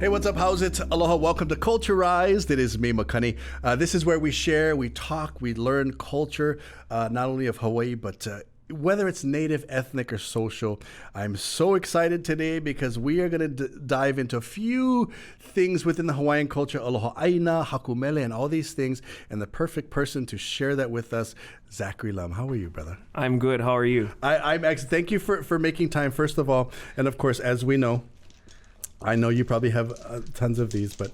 Hey, what's up? How's it? Aloha. Welcome to Culturized. It is me, Makani. This is where we share, we talk, we learn culture, not only of Hawaii, but whether it's native, ethnic, or social. I'm so excited today because we are going to dive into a few things within the Hawaiian culture, aloha ʻāina, haku mele, and all these things. And the perfect person to share that with us, Zachary Lum. How are you, brother? I'm good. How are you? I'm excellent. Thank you for making time, first of all. And of course, as we know, I know you probably have tons of these, but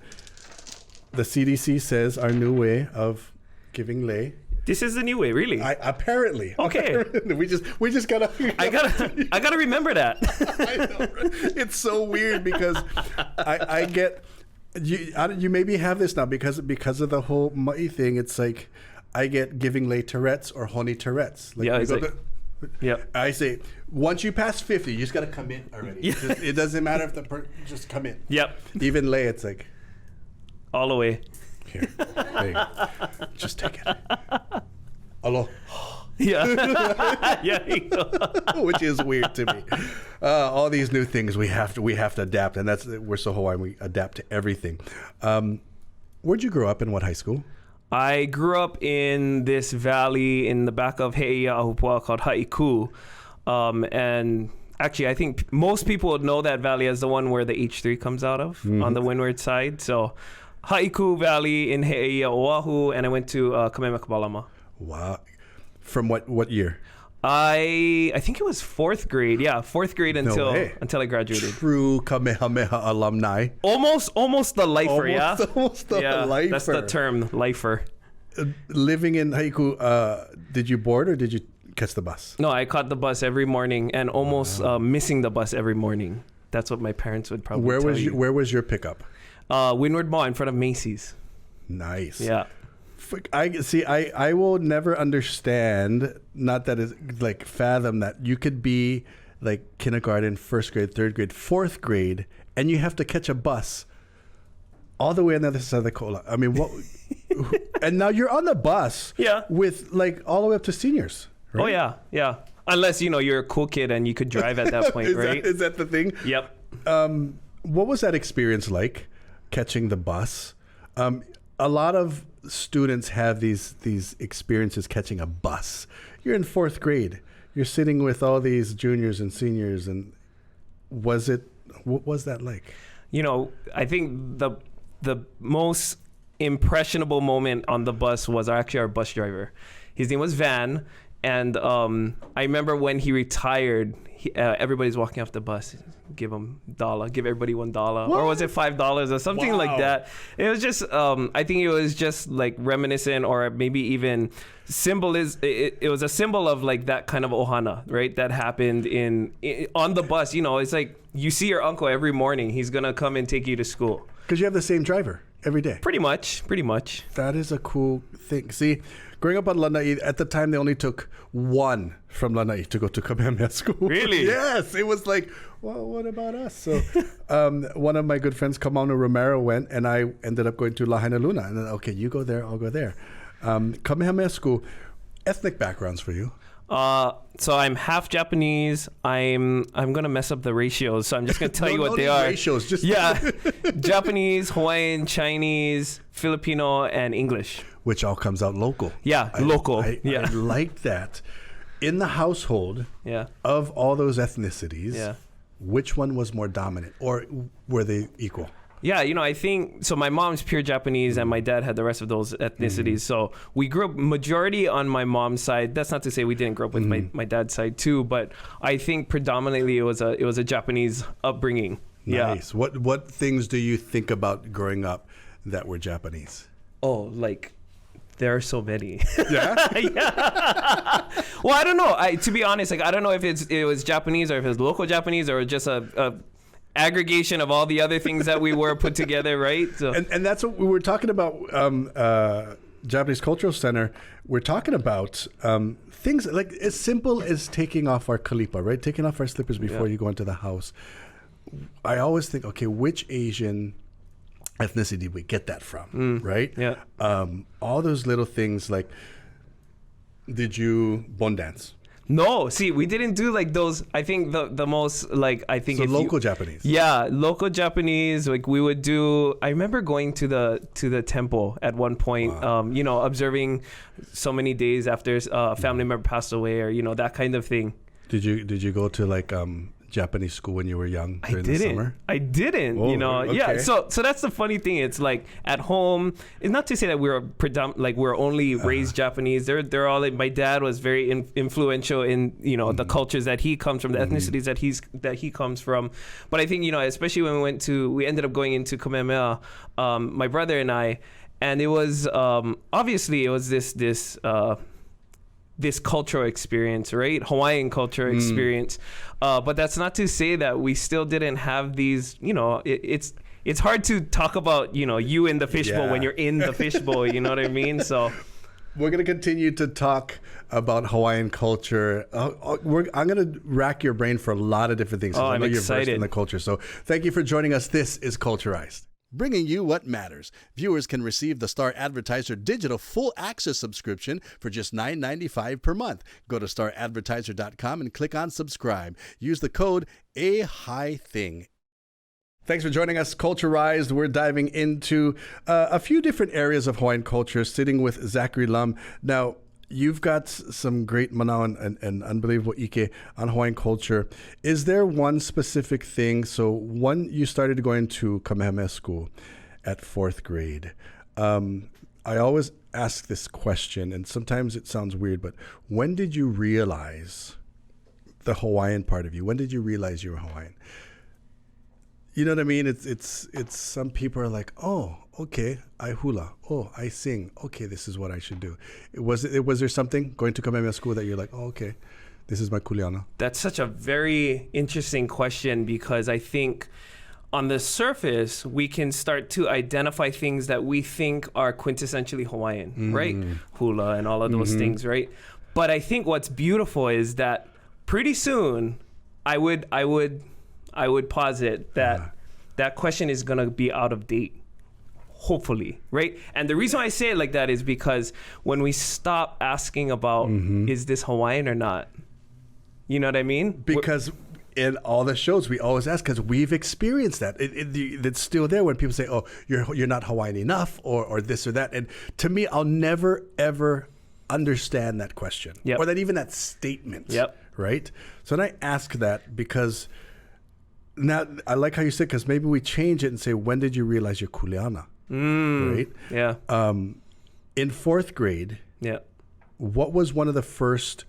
the CDC says our new way of giving lei. This is the new way, really? Apparently. Okay. we just gotta. I gotta remember that. I know, right? It's so weird because I get you maybe have this now because of the whole ma'i thing. It's like I get giving lei Tourette's or honi Tourette's. Like, yeah, it's yeah. I say once you pass 50, you just gotta come in already. Yeah. It doesn't matter if just come in. Yep. Even lei, it's like all the way. Here, there you go. Just take it. Aloha. Yeah. Yeah. Which is weird to me. All these new things we have to adapt, and we're so Hawaiian. We adapt to everything. Where'd you grow up in? What high school? I grew up in this valley in the back of Heʻeia, Ahupua, called Haʻikū. And actually, I think most people would know that valley as the one where the H3 comes out of on the windward side. So Haʻikū Valley in Heʻeia, Oʻahu, and I went to Kamehameha Schools. Wow. From what year? I think it was fourth grade. Yeah, fourth grade until I graduated. True Kamehameha alumni. Almost the lifer, Almost the lifer. That's the term, lifer. Living in Haʻikū, did you board or did you catch the bus? No, I caught the bus every morning and almost missing the bus every morning. That's what my parents would probably tell you. Where was your pickup? Windward Mall in front of Macy's. Nice. Yeah. I will never understand, not that it's like fathom that you could be like kindergarten, first grade, third grade, fourth grade, and you have to catch a bus all the way on the other side of the Koʻola. I mean, what? And now you're on the bus with like all the way up to seniors. Right? Oh, yeah. Yeah. Unless, you're a cool kid and you could drive at that point, right? Is that the thing? Yep. What was that experience like, catching the bus? A lot of students have these experiences catching a bus. You're in fourth grade. You're sitting with all these juniors and seniors, and what was that like? I think the most impressionable moment on the bus was actually our bus driver. His name was Van, and I remember when he retired, everybody's walking off the bus. Give him $1, give everybody $1, or was it $5 or something like that? It was just, I think it was just like reminiscent, or maybe even it was a symbol of like that kind of ohana, right? That happened on the bus. It's like you see your uncle every morning. He's gonna come and take you to school because you have the same driver every day. Pretty much. That is a cool thing. See, growing up on Lanai, at the time they only took one from Lanai to go to Kamehameha School. Really? Yes. It was like, well, what about us? So one of my good friends, Kamano Romero, went, and I ended up going to Lahaina Luna. And then, okay, you go there, I'll go there. Kamehameha School, ethnic backgrounds for you? So I'm half Japanese. I'm gonna mess up the ratios, so I'm just gonna tell you what they are. Ratios, just Japanese, Hawaiian, Chinese, Filipino, and English. Which all comes out local. Yeah, local. I like that. In the household, of all those ethnicities, which one was more dominant, or were they equal? Yeah, I think, so my mom's pure Japanese and my dad had the rest of those ethnicities. So we grew up majority on my mom's side. That's not to say we didn't grow up with my dad's side too, but I think predominantly it was a Japanese upbringing. Nice. Yeah. What things do you think about growing up that were Japanese? Oh, like there are so many. Yeah? Yeah. Well, I don't know. To be honest, like I don't know if it was Japanese or if it was local Japanese or just a aggregation of all the other things that we were put together, right? So. And that's what we were talking about, Japanese Cultural Center. We're talking about things like as simple as taking off our kalipa, right? Taking off our slippers before you go into the house. I always think, okay, which Asian ethnicity did we get that from, right? Yeah. All those little things like, did you bon dance? No, see, we didn't do like those. I think the most like I think So if local Japanese. Yeah, local Japanese. Like we would do. I remember going to the temple at one point. Wow. You know, observing so many days after a family member passed away, or you know that kind of thing. Did you go to like Japanese school when you were young during the summer? I didn't. Oh, you know, okay. yeah. So that's the funny thing. It's like at home. It's not to say that we're only raised Japanese. They're all. Like, my dad was very influential in the cultures that he comes from, the ethnicities that he comes from. But I think especially when we ended up going into Kamehameha, my brother and I, and it was obviously it was this cultural experience, right? Hawaiian cultural experience. But that's not to say that we still didn't have these, it's hard to talk about, you in the fishbowl when you're in the fishbowl, you know what I mean? So we're going to continue to talk about Hawaiian culture. I'm going to rack your brain for a lot of different things. I'm You're excited. versed in the culture. So thank you for joining us. This is Culturized. Bringing you what matters. Viewers can receive the Star Advertiser digital full access subscription for just $9.95 per month. Go to staradvertiser.com and click on subscribe. Use the code AHITHING. Thanks for joining us, Culturized. We're diving into a few different areas of Hawaiian culture, sitting with Zachary Lum. Now, you've got some great manao and unbelievable ike on Hawaiian culture. Is there one specific thing? So you started going to Kamehameha School at 4th grade. I always ask this question, and sometimes it sounds weird, but when did you realize the Hawaiian part of you? When did you realize you were Hawaiian? You know what I mean? It's some people are like, oh, okay, I hula. Oh, I sing. Okay, this is what I should do. Was there something going to Kamehameha School that you're like, oh, okay, this is my kuleana? That's such a very interesting question, because I think on the surface, we can start to identify things that we think are quintessentially Hawaiian, right? Hula and all of those things, right? But I think what's beautiful is that pretty soon, I would posit that that question is going to be out of date, hopefully, right? And the reason I say it like that is because when we stop asking about, is this Hawaiian or not? You know what I mean? Because in all the shows, we always ask, because we've experienced that. It's still there when people say, oh, you're not Hawaiian enough, or this or that. And to me, I'll never, ever understand that question, or that even that statement, right? So then I ask that because... Now, I like how you said, because maybe we change it and say, when did you realize you're kuleana? Right? Yeah. In 4th grade, what was one of the first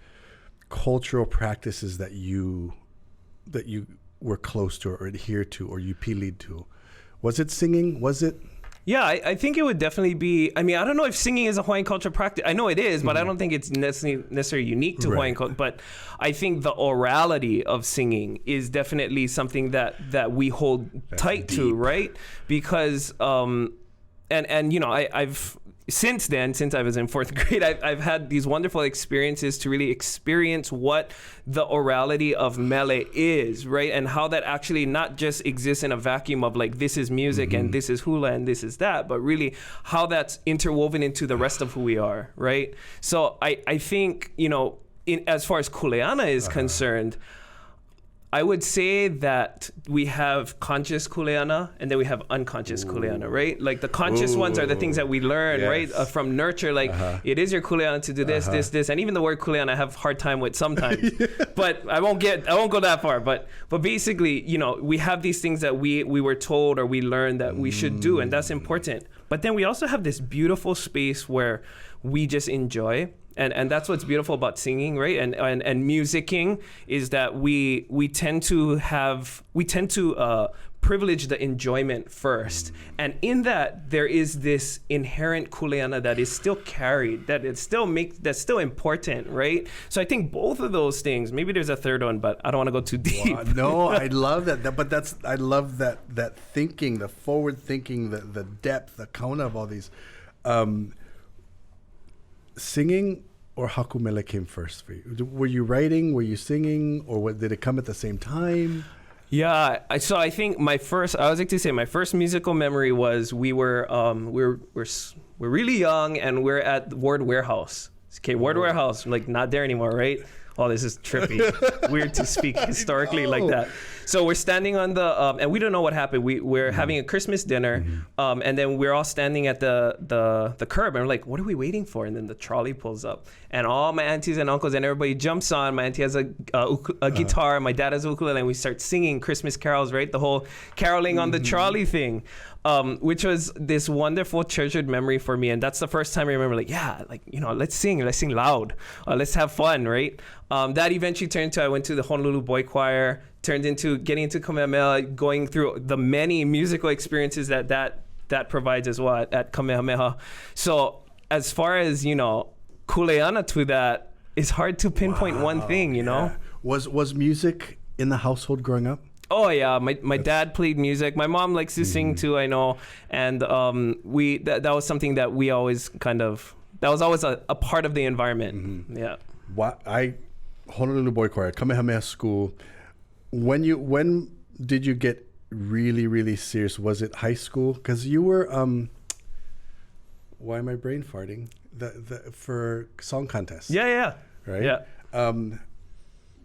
cultural practices that you were close to or adhered to or you pili'd to? Was it singing? Was it... Yeah, I think it would definitely be. I mean, I don't know if singing is a Hawaiian culture practice. I know it is, but I don't think it's necessarily unique to Hawaiian culture. But I think the orality of singing is definitely something that we hold tight to, right? Because I've since I was in 4th grade, I've had these wonderful experiences to really experience what the orality of mele is, right? And how that actually not just exists in a vacuum of like, this is music and this is hula and this is that, but really how that's interwoven into the rest of who we are, right? So I think, as far as kuleana is concerned, I would say that we have conscious kuleana and then we have unconscious kuleana, right? Like the conscious ones are the things that we learn, right? From nurture, like it is your kuleana to do this, this. And even the word kuleana I have a hard time with sometimes, but I won't go that far. But basically, we have these things that we were told or we learned that we should do, and that's important. But then we also have this beautiful space where we just enjoy. And that's what's beautiful about singing, right? And musicking is that we tend to privilege the enjoyment first. And in that, there is this inherent kuleana that is still carried, that's still important, right? So I think both of those things, maybe there's a third one, but I don't want to go too deep. Wow, no, I love that. I love that thinking, the forward thinking, the depth, the kauna of all these. Singing or haku mele came first for you? Were you writing? Were you singing? Or did it come at the same time? Yeah, so I think my first musical memory was we're really young and we're at Ward Warehouse. Okay, Ward Warehouse, like not there anymore, right? oh, this is trippy, weird to speak historically like that. So we're standing on the, and we don't know what happened. We're having a Christmas dinner, and then we're all standing at the curb, and we're like, what are we waiting for? And then the trolley pulls up, and all my aunties and uncles and everybody jumps on. My auntie has a guitar, my dad has a ukulele, and we start singing Christmas carols, right? The whole caroling on the trolley thing. Which was this wonderful treasured memory for me. And that's the first time I remember, like, yeah, like, you know, let's sing loud. Let's have fun, right? That eventually turned to, I went to the Honolulu Boy Choir, turned into getting into Kamehameha, going through the many musical experiences that provides as well at Kamehameha. So as far as, you know, kuleana to that, it's hard to pinpoint one thing, you know? Was music in the household growing up? Oh yeah, my dad played music. My mom likes to sing too, I know, and that was something that we always that was always a part of the environment. Yeah. Honolulu Boy Choir, Kamehameha School. When did you get really, really serious? Was it high school? Because you were why am I brain farting? For song contests. Yeah. Right. Yeah.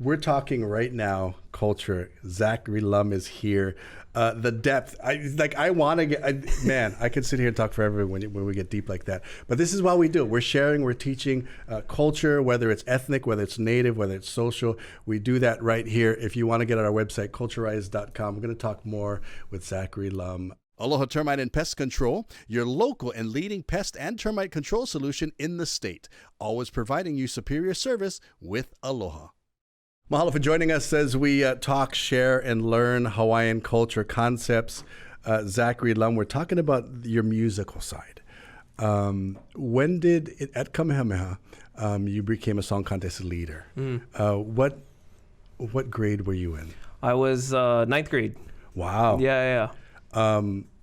We're talking right now, culture. Zachary Lum is here. The depth. I want to get. Man, I could sit here and talk forever when we get deep like that. But this is what we do. We're sharing. We're teaching culture, whether it's ethnic, whether it's native, whether it's social. We do that right here. If you want to get on our website, culturize.com. We're going to talk more with Zachary Lum. Aloha Termite and Pest Control, your local and leading pest and termite control solution in the state. Always providing you superior service with Aloha. Mahalo for joining us as we talk, share, and learn Hawaiian culture concepts. Zachary Lum, we're talking about your musical side. When did, at Kamehameha, you became a song contest leader? What grade were you in? I was ninth grade. Wow. Yeah.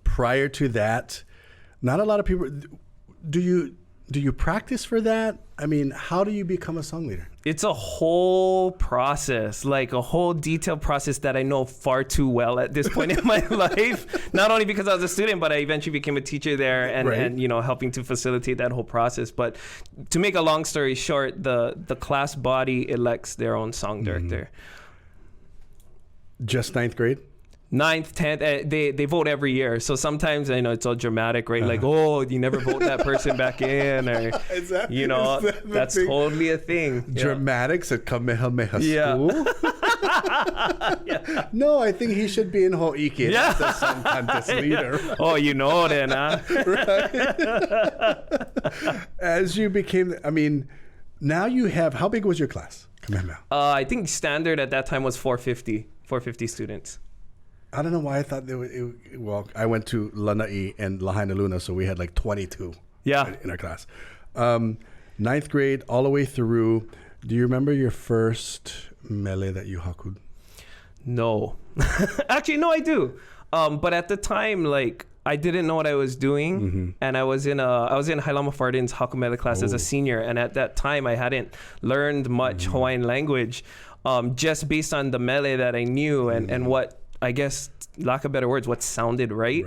Prior to that, not a lot of people. Do you practice for that? I mean, how do you become a song leader? It's a whole process, like a whole detailed process that I know far too well at this point in my life. Not only because I was a student, but I eventually became a teacher there and you know, helping to facilitate that whole process. But to make a long story short, the class body elects their own song director. Just ninth grade? 9th, 10th, they vote every year. So sometimes, I know it's all dramatic, right? Like, oh, you never vote that person back in, or, you know, that's totally a thing. Dramatics at Kamehameha School? No, I think he should be in Ho'ike as the song contest leader. Oh, you know then, huh? Right. As you became, I mean, now you have, how big was your class, Kamehameha? I think standard at that time was 450 students. I don't know why I thought well, I went to Lanai and Lahaina Luna, so we had like 22 in our class. 9th grade all the way through. Do you remember your first mele that you haku'd? No. Actually, no, I do. But at the time, like, I didn't know what I was doing, and I was in Hailama Fardin's haku mele class as a senior, and at that time I hadn't learned much Hawaiian language, just based on the mele that I knew and what, I guess, lack of better words, what sounded right.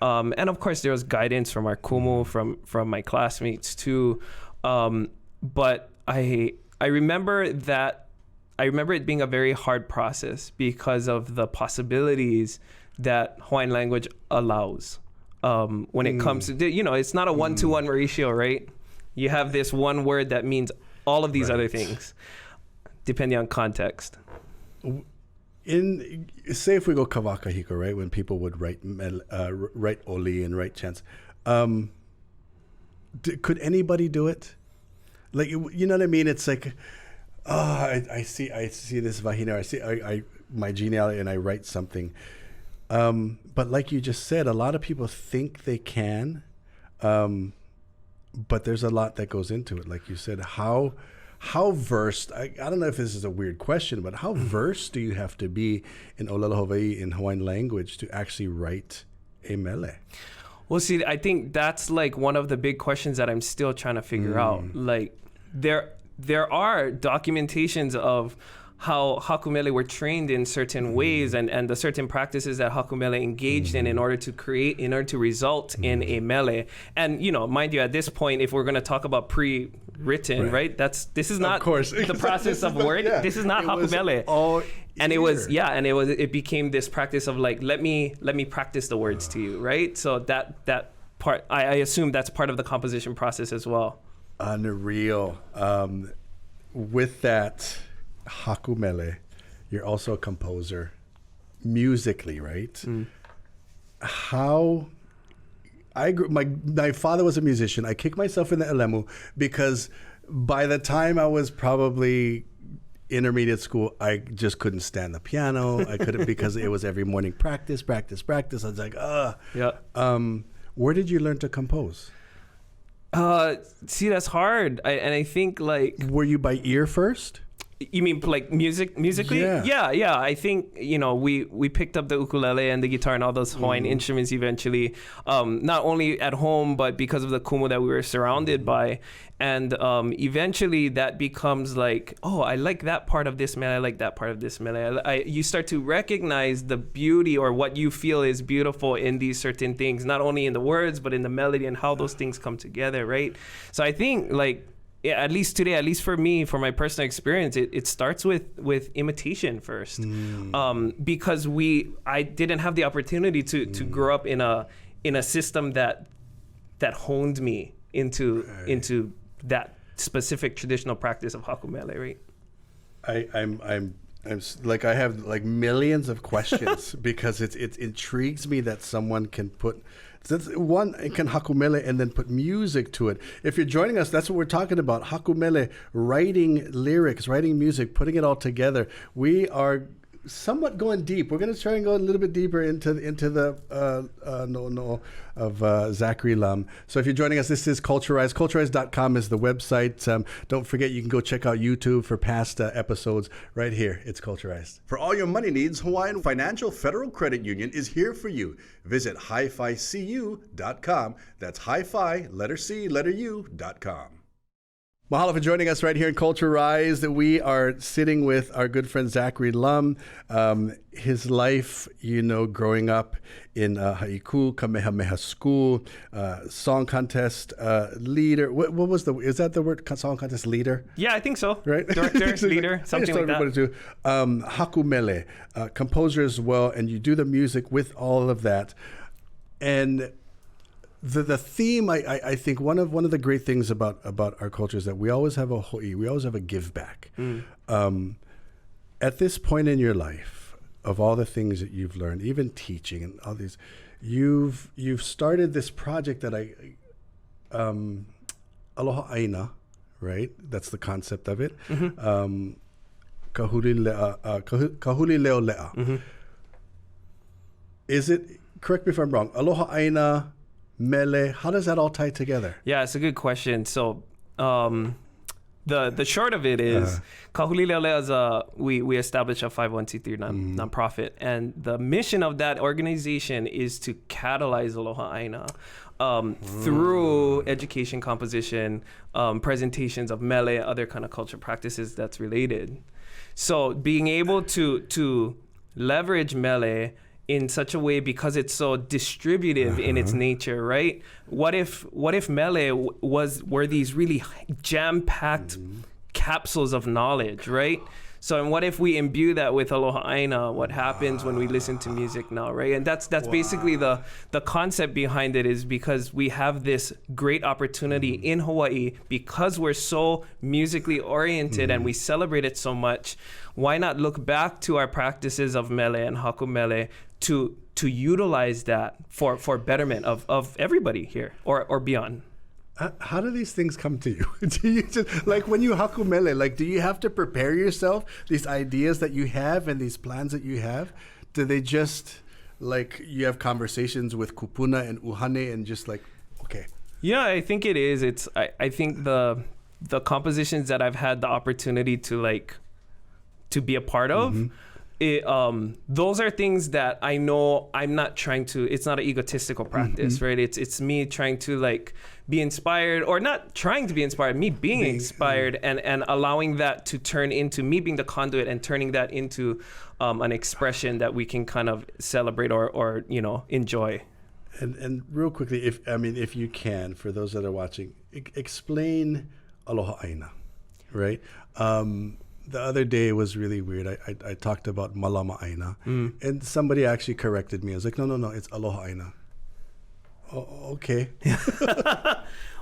And of course there was guidance from our Kumu, from my classmates too. But I remember it being a very hard process because of the possibilities that Hawaiian language allows. When it comes to, you know, it's not a 1-to-1 ratio, right? You have this one word that means all of these other things, depending on context. Say if we go kawakahiko, right, when people would write oli and write chants, could anybody do it? Like, you know what I mean? It's like, I see this vahina, I see my genealogy, and I write something. But like you just said, a lot of people think they can, but there's a lot that goes into it. Like you said, how versed, I don't know if this is a weird question, but how versed do you have to be in Olelo Hawaii in Hawaiian language to actually write a mele? Well, see, I think that's like one of the big questions that I'm still trying to figure out. Like, there are documentations of how Haku Mele were trained in certain ways and the certain practices that Haku Mele engaged in order to result in a mele. And, you know, mind you, at this point, if we're going to talk about pre-written, right? This is not the process of word. Yeah. This is not Haku Mele. And it became this practice of like, let me practice the words to you, right? So that part, I assume that's part of the composition process as well. Unreal. With that Haku Mele, you're also a composer musically, right? How I grew, my father was a musician. I kicked myself in the elemu because by the time I was probably intermediate school, I just couldn't stand the piano. I couldn't because it was every morning practice. I was like, where did you learn to compose? See, that's hard. I think like... Were you by ear first? You mean like musically? Yeah. I think, you know, we picked up the ukulele and the guitar and all those Hawaiian instruments eventually, not only at home, but because of the kumu that we were surrounded by. And eventually that becomes like, oh, I like that part of this mele. I like that part of this mele. You start to recognize the beauty or what you feel is beautiful in these certain things, not only in the words, but in the melody and how those things come together, right? So I think like, yeah, at least today, at least for me, for my personal experience, it starts with imitation first, because I didn't have the opportunity to grow up in a system that honed me into that specific traditional practice of Haku Mele, right? I'm like, I have like millions of questions because it intrigues me that someone can put. One, it can Haku Mele and then put music to it. If you're joining us, that's what we're talking about. Haku Mele, writing lyrics, writing music, putting it all together. We are somewhat going deep. We're going to try and go a little bit deeper into the no of Zachary Lum. So if you're joining us, this is Culturize. Culturize.com is the website. Don't forget, you can go check out YouTube for past episodes. Right here, it's Culturized. For all your money needs, Hawaiian Financial Federal Credit Union is here for you. Visit hificu.com. That's hi-fi, letter C, letter U.com. Mahalo for joining us right here in Culturized. We are sitting with our good friend Zachary Lum. His life, you know, growing up in Haʻikū, Kamehameha School, song contest leader. What was is that the word, song contest leader? Yeah, I think so. Right? Director, leader, something like that. Too. Haku Mele, composer as well, and you do the music with all of that. And the theme, I think one of the great things about our culture is that we always have a ho'i, we always have a give back. At this point in your life, of all the things that you've learned, even teaching and all these, you've started this project that Aloha ʻāina, right? That's the concept of it. Kāhuli Leo Leʻa. Is it, correct me if I'm wrong, Aloha ʻāina, Mele, how does that all tie together? Yeah, it's a good question. So the short of it is Kāhuli Leo Leʻa is we established a 501c3 nonprofit, and the mission of that organization is to catalyze Aloha ʻāina through education, composition, presentations of mele, other kind of culture practices that's related. So being able to leverage mele in such a way, because it's so distributive in its nature, right? What if mele were these really jam-packed capsules of knowledge, right? So, and what if we imbue that with Aloha ʻāina? What happens when we listen to music now, right? And that's basically the concept behind it, is because we have this great opportunity in Hawaii, because we're so musically oriented and we celebrate it so much. Why not look back to our practices of mele and Haku Mele to utilize that for betterment of everybody here or beyond? How do these things come to you? Do you just, like when you Haku Mele, like, do you have to prepare yourself, these ideas that you have and these plans that you have? Do they just, like, you have conversations with kupuna and uhane and just like, okay. Yeah, I think it is. I think the compositions that I've had the opportunity to be a part of, those are things that I know I'm not trying to, it's not an egotistical practice, right? It's me trying to like be inspired, or not trying to be inspired, me being inspired, and allowing that to turn into me being the conduit and turning that into an expression that we can kind of celebrate or you know, enjoy. And real quickly, if you can, for those that are watching, explain Aloha ʻāina, right? The other day was really weird. I talked about malama ʻāina, and somebody actually corrected me. I was like, no, it's Aloha ʻāina. Oh, okay.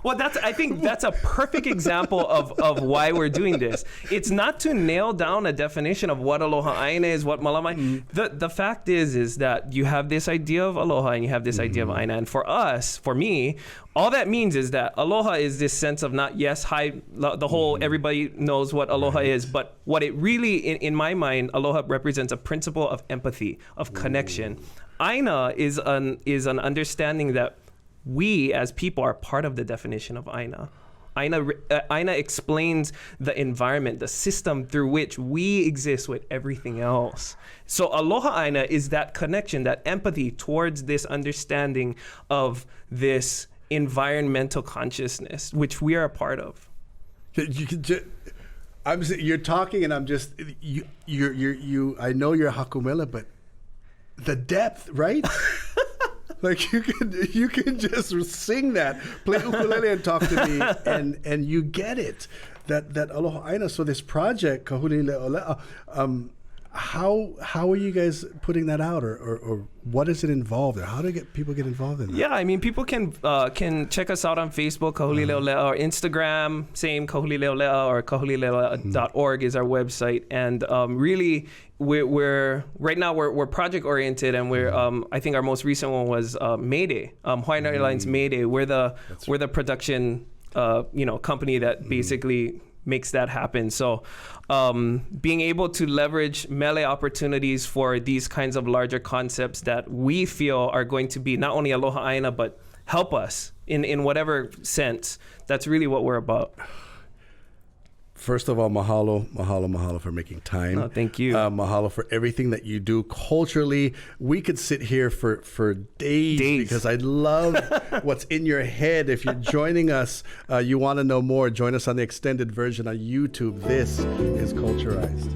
Well, I think that's a perfect example of why we're doing this. It's not to nail down a definition of what Aloha ʻāina is, what malama. The fact is that you have this idea of aloha and you have this idea of ʻāina. And for me, all that means is that aloha is this sense of not yes, hi, the whole, everybody knows what aloha is, but what it really, in my mind, aloha represents a principle of empathy, of connection. ʻāina is an understanding that we as people are part of the definition of ʻāina. ʻāina explains the environment, the system through which we exist with everything else. So aloha ʻāina is that connection, that empathy towards this understanding of this environmental consciousness, which we are a part of. You're talking, and I'm just you. I know you're Hakumele, but the depth, right? Like you can just sing that, play ukulele and talk to me, and you get it. That Aloha ʻāina. So this project, Kāhuli Leo Leʻa, how are you guys putting that out, or what does it involve, or how do people get involved in that? Yeah, I mean, people can check us out on Facebook, Kāhuli Leo Leʻa, or Instagram, same Kāhuli Leo Leʻa, or kahulileo.org is our website. And really, we're right now we're project oriented, and we're I think our most recent one was Mayday, Hawaiian Airlines Mayday. We're the production company that basically makes that happen. So being able to leverage Mele opportunities for these kinds of larger concepts that we feel are going to be not only Aloha ʻāina, but help us in whatever sense, that's really what we're about. First of all, mahalo for making time. Oh, thank you. Mahalo for everything that you do culturally. We could sit here for days because I love what's in your head. If you're joining us, you want to know more, join us on the extended version on YouTube. This is Culturized.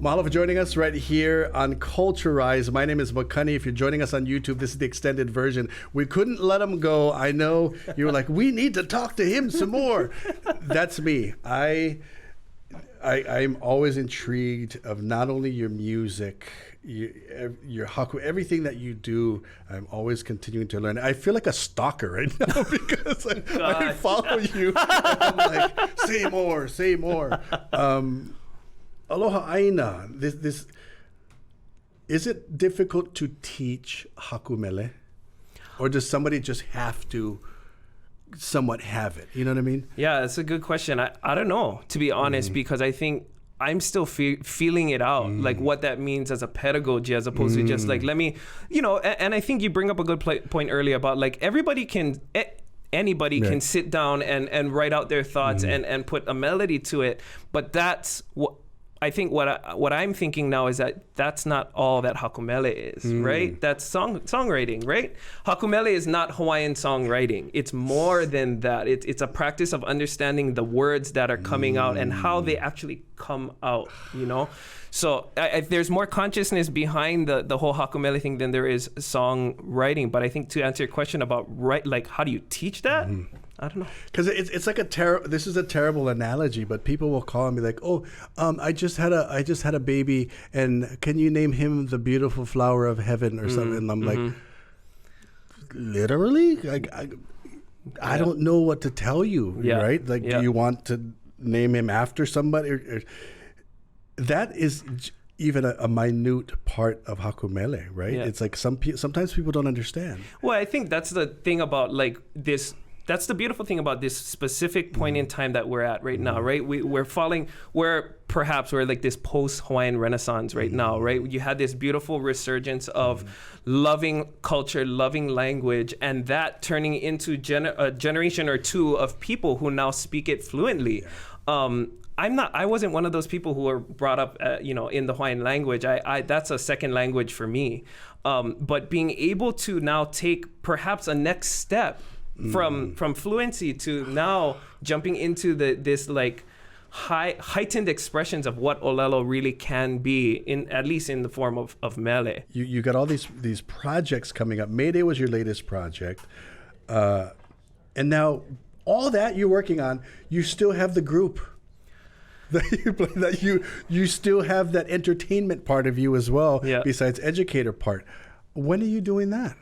Mahalo for joining us right here on Culturized. My name is Makani. If you're joining us on YouTube, this is the extended version. We couldn't let him go. I know you were like, we need to talk to him some more. That's me. I'm always intrigued of not only your music, your haku, everything that you do. I'm always continuing to learn. I feel like a stalker right now because I follow you. And I'm like, say more. Aloha ʻāina. This is it difficult to teach hakumele, or does somebody just have to somewhat have it? You know what I mean? Yeah, that's a good question. I don't know, to be honest, because I think I'm still feeling it out, like what that means as a pedagogy, as opposed to just like, let me, and I think you bring up a good point earlier about like anybody can sit down and write out their thoughts and put a melody to it. But that's what I think what I'm thinking now is that that's not all that hakumele is, right? That's songwriting, right? Hakumele is not Hawaiian songwriting. It's more than that. It's a practice of understanding the words that are coming out and how they actually come out, So there's more consciousness behind the whole hakumele thing than there is songwriting. But I think to answer your question about how do you teach that? I don't know. Because it's like this is a terrible analogy, but people will call and be like, "Oh, I just had a baby, and can you name him the beautiful flower of heaven or something?" And I'm like, literally, like I don't know what to tell you, right? Like, do you want to name him after somebody? Or that is even a minute part of hakumele, right? It's like sometimes people don't understand. Well, I think that's the thing about like this that's the beautiful thing about this specific point in time that we're at right now, right? We're like this post-Hawaiian Renaissance right now, right? You had this beautiful resurgence of loving culture, loving language, and that turning into a generation or two of people who now speak it fluently. I wasn't one of those people who were brought up, in the Hawaiian language. That's a second language for me. But being able to now take perhaps a next step from fluency to now jumping into this like heightened expressions of what Olelo really can be, at least in the form of mele. You got all these projects coming up. May Day was your latest project, and now all that you're working on, you still have the group. That you still have that entertainment part of you as well, besides educator part. When are you doing that?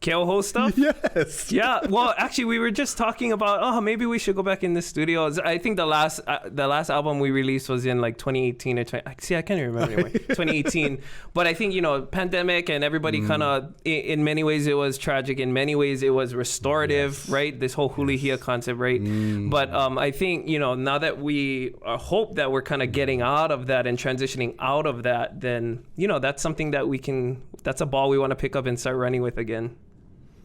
Keauhou stuff? Yes. Yeah. Well, actually, we were just talking about, maybe we should go back in the studio. I think the last album we released was in like 2018 or 20. See, I can't even remember anymore. 2018. But I think, pandemic and everybody kind of, in many ways, it was tragic. In many ways, it was restorative, right? This whole Huliāmahi concept, right? But I think, now that we hope that we're kind of getting out of that and transitioning out of that, then, that's something that that's a ball we want to pick up and start running with again.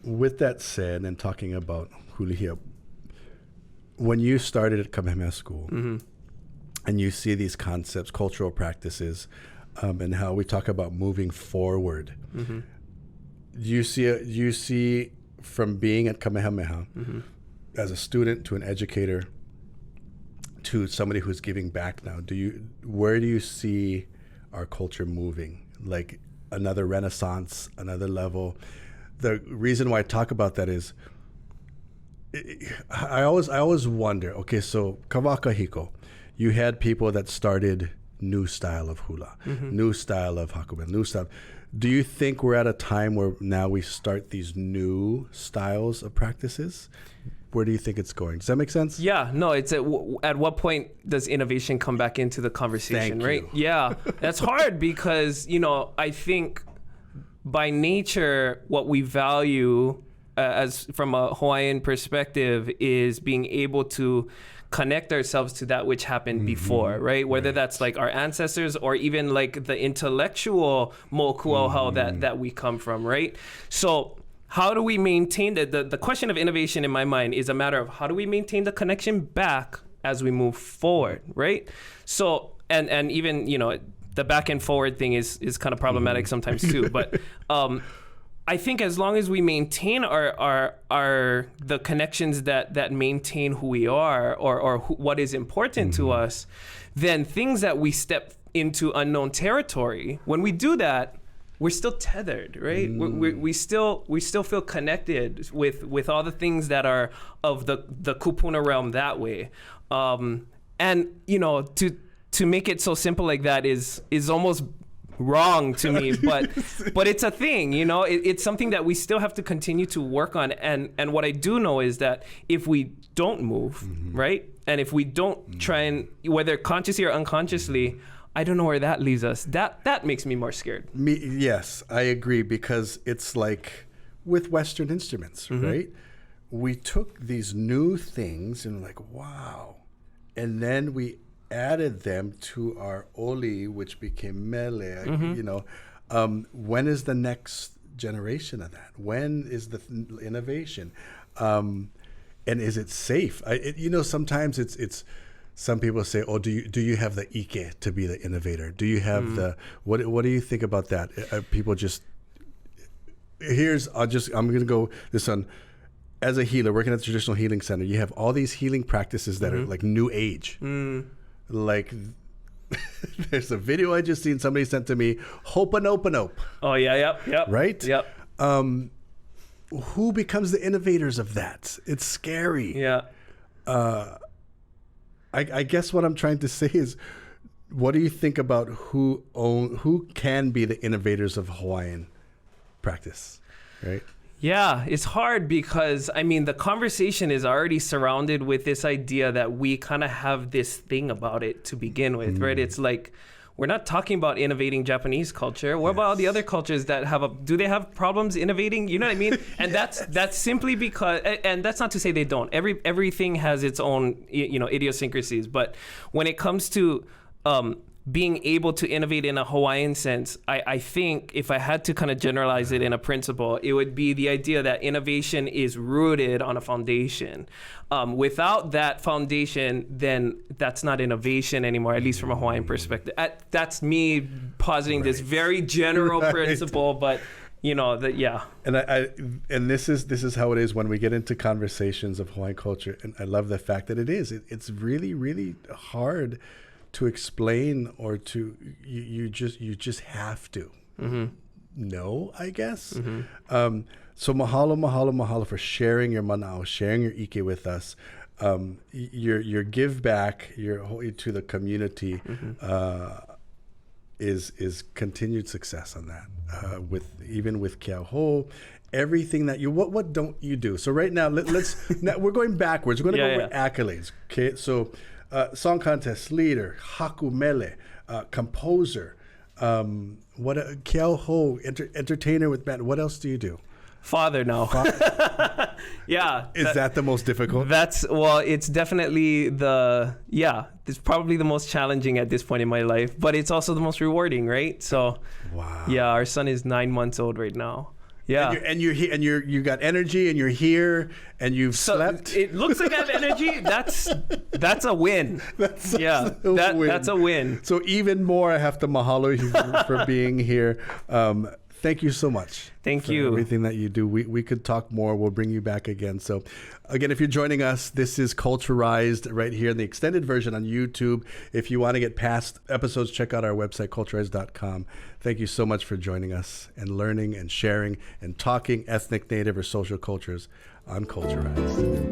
With that said, and talking about Huliāmahi, when you started at Kamehameha School, and you see these concepts, cultural practices, and how we talk about moving forward, you see from being at Kamehameha as a student to an educator to somebody who's giving back now. Where do you see our culture moving? Like another renaissance, another level? The reason why I talk about that is I always wonder, okay, so Kawakahiko, you had people that started new style of hula, new style of hakumen, new style. Do you think we're at a time where now we start these new styles of practices? Where do you think it's going? Does that make sense? Yeah, no, it's at what point does innovation come back into the conversation, right? Yeah, that's hard because, I think by nature, what we value as from a Hawaiian perspective is being able to connect ourselves to that which happened before, right? Whether that's like our ancestors or even like the intellectual mokuauhau that we come from, right? So how do we maintain the question of innovation in my mind is a matter of how do we maintain the connection back as we move forward, right? So, and even, the back and forward thing is kind of problematic sometimes too. But I think as long as we maintain the connections that maintain who we are or what is important to us, then things that we step into unknown territory, when we do that, we're still tethered, right? We still feel connected with all the things that are of the kupuna realm that way. And to make it so simple like that is almost wrong to me, but it's a thing, it's something that we still have to continue to work on. And what I do know is that if we don't move, right? And if we don't try and, whether consciously or unconsciously, I don't know where that leaves us. That makes me more scared. Yes, I agree, because it's like with Western instruments, right? We took these new things and like, wow. And then we added them to our oli, which became mele. When is the next generation of that? When is the innovation? And is it safe? Sometimes it's some people say, "Oh, do you have the ike to be the innovator? Do you have the what? What do you think about that?" People just I'm going to go this one. As a healer working at the traditional healing center, you have all these healing practices that are like new age. Like there's a video I just seen somebody sent to me, Ho'oponopono. Oh yeah, yep. Right? Yep. Who becomes the innovators of that? It's scary. Yeah. I guess what I'm trying to say is, what do you think about who can be the innovators of Hawaiian practice, right? Yeah, it's hard because, the conversation is already surrounded with this idea that we kind of have this thing about it to begin with, right? It's like we're not talking about innovating Japanese culture. What about all the other cultures that do they have problems innovating? You know what I mean? And that's simply because, and that's not to say they don't. Everything has its own, idiosyncrasies. But when it comes to being able to innovate in a Hawaiian sense, I think if I had to kind of generalize it in a principle, it would be the idea that innovation is rooted on a foundation. Without that foundation, then that's not innovation anymore, at least from a Hawaiian perspective. That's me positing this very general principle, but yeah. And this is how it is when we get into conversations of Hawaiian culture. And I love the fact that it's really, really hard to explain, or to you just have to know, I guess. So mahalo for sharing your manao, sharing your ike with us. Your give back, your hoi to the community is continued success on that. With Keauhou, everything that what don't you do? So right now now we're going backwards. We're going to go over accolades. Okay, so. Song contest leader, haku mele, composer, Keauhou, entertainer with band. What else do you do? Father now. Yeah. Is that the most difficult? It's definitely it's probably the most challenging at this point in my life, but it's also the most rewarding, right? So, wow. Yeah, our son is 9 months old right now. Yeah, and you're here, and you got energy, and you're here, and you've slept. It looks like I have energy. That's a win. That's a win. So even more, I have to mahalo you for being here. Thank you so much. Thank for you. Everything that you do. We could talk more. We'll bring you back again. So again, if you're joining us, this is Culturized right here in the extended version on YouTube. If you want to get past episodes, check out our website, culturized.com. Thank you so much for joining us and learning and sharing and talking ethnic, native, or social cultures on Culturized.